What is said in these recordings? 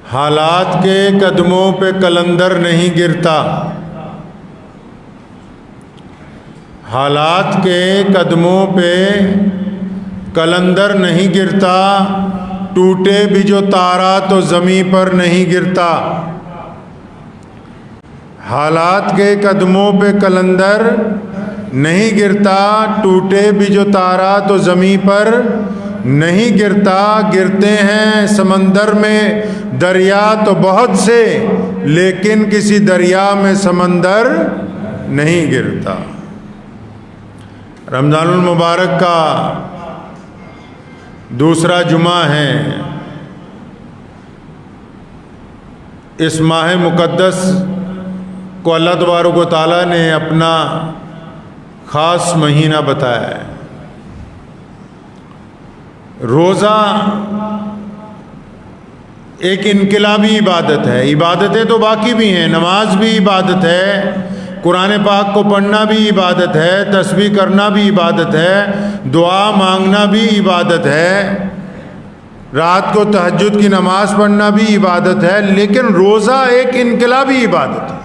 حالات کے قدموں پہ قلندر نہیں گرتا، حالات کے قدموں پہ قلندر نہیں گرتا، ٹوٹے بھی جو تارا تو زمین پر نہیں گرتا۔ حالات کے قدموں پہ قلندر نہیں گرتا، ٹوٹے بھی جو تارا تو زمین پر نہیں گرتا۔ گرتے ہیں سمندر میں دریا تو بہت سے، لیکن کسی دریا میں سمندر نہیں گرتا۔ رمضان المبارک کا دوسرا جمعہ ہے۔ اس ماہ مقدس کو اللہ تبارک و تعالیٰ نے اپنا خاص مہینہ بتایا ہے۔ روزہ ایک انقلابی عبادت ہے۔ عبادتیں تو باقی بھی ہیں، نماز بھی عبادت ہے، قرآن پاک کو پڑھنا بھی عبادت ہے، تسبیح کرنا بھی عبادت ہے، دعا مانگنا بھی عبادت ہے، رات کو تہجد کی نماز پڑھنا بھی عبادت ہے، لیکن روزہ ایک انقلابی عبادت ہے۔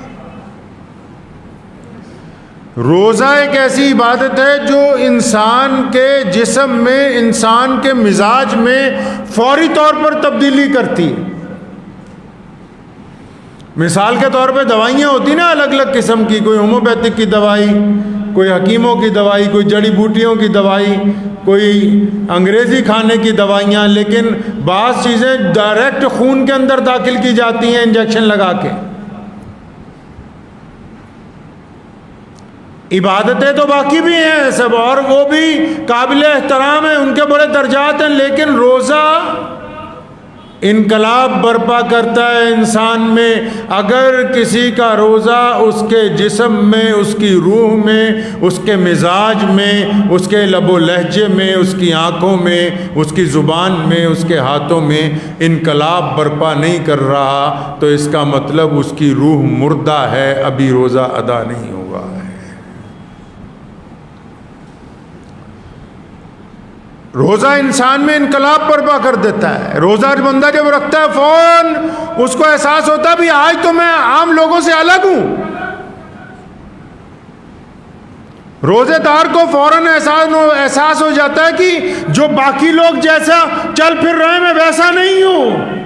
روزہ ایک ایسی عبادت ہے جو انسان کے جسم میں، انسان کے مزاج میں فوری طور پر تبدیلی کرتی ہے۔ مثال کے طور پہ دوائیاں ہوتی نا الگ الگ قسم کی، کوئی ہومیوپیتھک کی دوائی، کوئی حکیموں کی دوائی، کوئی جڑی بوٹیوں کی دوائی، کوئی انگریزی کھانے کی دوائیاں، لیکن بعض چیزیں ڈائریکٹ خون کے اندر داخل کی جاتی ہیں انجیکشن لگا کے۔ عبادتیں تو باقی بھی ہیں سب، اور وہ بھی قابل احترام ہیں، ان کے بڑے درجات ہیں، لیکن روزہ انقلاب برپا کرتا ہے انسان میں۔ اگر کسی کا روزہ اس کے جسم میں، اس کی روح میں، اس کے مزاج میں، اس کے لب و لہجے میں، اس کی آنکھوں میں، اس کی زبان میں، اس کے ہاتھوں میں انقلاب برپا نہیں کر رہا، تو اس کا مطلب اس کی روح مردہ ہے، ابھی روزہ ادا نہیں ہوا ہے۔ روزہ انسان میں انقلاب برپا کر دیتا ہے۔ روزہ بندہ جب رکھتا ہے فوراً اس کو احساس ہوتا ہے بھی آج تو میں عام لوگوں سے الگ ہوں۔ روزے دار کو فوراً احساس ہو جاتا ہے کہ جو باقی لوگ جیسا چل پھر رہے ہیں میں ویسا نہیں ہوں۔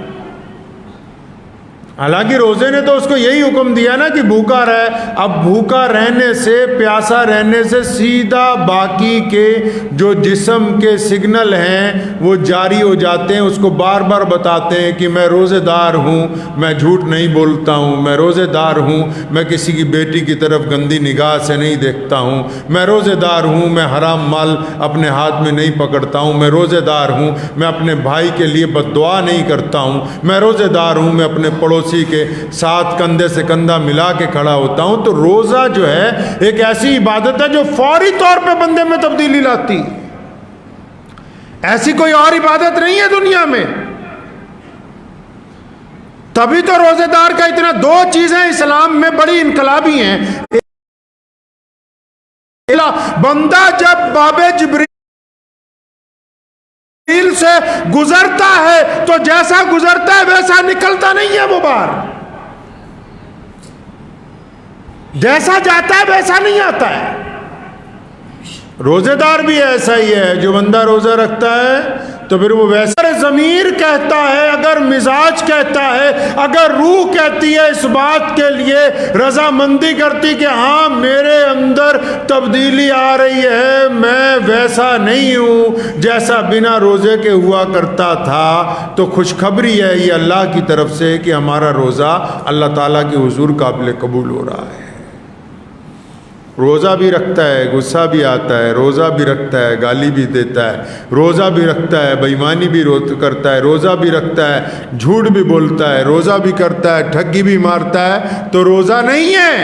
حالانکہ روزے نے تو اس کو یہی حکم دیا نا کہ بھوکا رہے۔ اب بھوکا رہنے سے، پیاسا رہنے سے سیدھا باقی کے جو جسم کے سگنل ہیں وہ جاری ہو جاتے ہیں، اس کو بار بار بتاتے ہیں کہ میں روزے دار ہوں، میں جھوٹ نہیں بولتا ہوں، میں روزے دار ہوں، میں کسی کی بیٹی کی طرف گندی نگاہ سے نہیں دیکھتا ہوں، میں روزے دار ہوں، میں حرام مال اپنے ہاتھ میں نہیں پکڑتا ہوں، میں روزے دار ہوں، میں اپنے بھائی کے لیے بد دعا نہیں کرتا ہوں، میں روزے دار ہوں، میں اپنے پڑوسی کے ساتھ کندھے سے کندھا ملا کے کھڑا ہوتا ہوں۔ تو روزہ جو ہے ایک ایسی عبادت ہے جو فوری طور پہ بندے میں تبدیلی لاتی۔ ایسی کوئی اور عبادت نہیں ہے دنیا میں۔ تبھی تو روزے دار کا اتنا، دو چیزیں اسلام میں بڑی انقلابی ہیں۔ بندہ جب باب جبریل سے گزرتا ہے تو جیسا گزرتا ہے ویسا نکلتا نہیں ہے، وہ باہر جیسا جاتا ہے ویسا نہیں آتا ہے۔ روزے دار بھی ایسا ہی ہے، جو بندہ روزہ رکھتا ہے تو پھر وہ ویسا، ضمیر کہتا ہے، اگر مزاج کہتا ہے، اگر روح کہتی ہے، اس بات کے لیے رضامندی کرتی کہ ہاں میرے اندر تبدیلی آ رہی ہے، میں ویسا نہیں ہوں جیسا بنا روزے کے ہوا کرتا تھا، تو خوشخبری ہے یہ اللہ کی طرف سے کہ ہمارا روزہ اللہ تعالیٰ کے حضور قابل قبول ہو رہا ہے۔ روزہ بھی رکھتا ہے، غصہ بھی آتا ہے، روزہ بھی رکھتا ہے، گالی بھی دیتا ہے، روزہ بھی رکھتا ہے، بے ایمانی بھی کرتا ہے، روزہ بھی رکھتا ہے، جھوٹ بھی بولتا ہے، روزہ بھی کرتا ہے، ٹھگی بھی مارتا ہے، تو روزہ نہیں ہے۔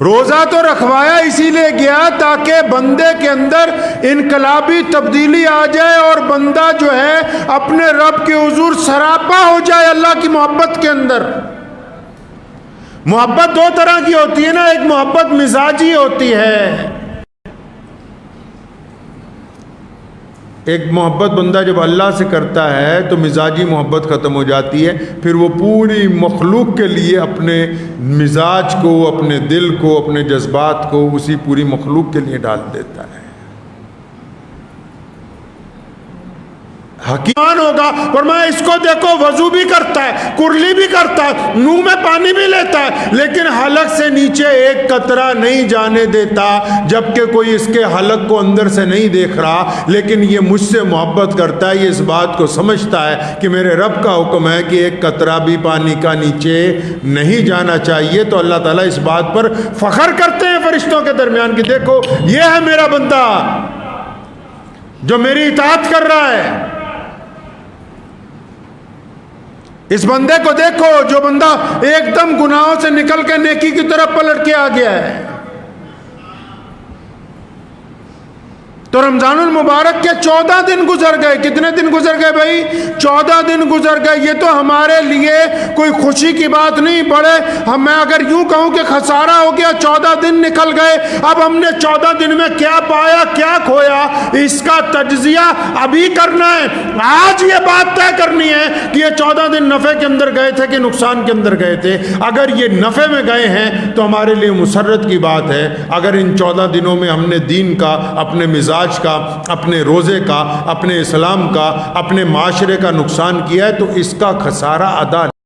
روزہ تو رکھوایا اسی لیے گیا تاکہ بندے کے اندر انقلابی تبدیلی آ جائے اور بندہ جو ہے اپنے رب کے حضور سراپا ہو جائے اللہ کی محبت کے اندر۔ محبت دو طرح کی ہوتی ہے نا، ایک محبت مزاجی ہوتی ہے، ایک محبت بندہ جب اللہ سے کرتا ہے تو مزاجی محبت ختم ہو جاتی ہے، پھر وہ پوری مخلوق کے لیے اپنے مزاج کو، اپنے دل کو، اپنے جذبات کو اسی پوری مخلوق کے لیے ڈال دیتا ہے۔ حکیمان ہوگا، فرمایا اس کو دیکھو وضو بھی کرتا ہے، کرلی بھی کرتا ہے، منہ میں پانی بھی لیتا ہے، لیکن حلق سے نیچے ایک قطرہ نہیں جانے دیتا، جبکہ کوئی اس کے حلق کو اندر سے نہیں دیکھ رہا، لیکن یہ مجھ سے محبت کرتا ہے، یہ اس بات کو سمجھتا ہے کہ میرے رب کا حکم ہے کہ ایک قطرہ بھی پانی کا نیچے نہیں جانا چاہیے۔ تو اللہ تعالیٰ اس بات پر فخر کرتے ہیں فرشتوں کے درمیان کہ دیکھو یہ ہے میرا بندہ جو میری اطاعت کر رہا ہے۔ اس بندے کو دیکھو جو بندہ ایک دم گناہوں سے نکل کے نیکی کی طرف پلٹ کے آ گیا ہے۔ تو رمضان المبارک کے 14 دن گزر گئے۔ کتنے دن گزر گئے بھائی؟ 14 دن گزر گئے۔ یہ تو ہمارے لیے کوئی خوشی کی بات نہیں، بڑے میں اگر یوں کہوں کہ خسارہ ہو گیا، 14 دن نکل گئے، اب ہم نے 14 دن میں کیا پایا کیا کھویا، اس کا تجزیہ ابھی کرنا ہے۔ آج یہ بات طے کرنی ہے کہ یہ 14 دن نفع کے اندر گئے تھے کہ نقصان کے اندر گئے تھے۔ اگر یہ نفع میں گئے ہیں تو ہمارے لیے مسرت کی بات ہے۔ اگر ان 14 دنوں میں ہم نے دین کا، اپنے مزاج کا، اپنے روزے کا، اپنے اسلام کا، اپنے معاشرے کا نقصان کیا ہے تو اس کا خسارہ ادا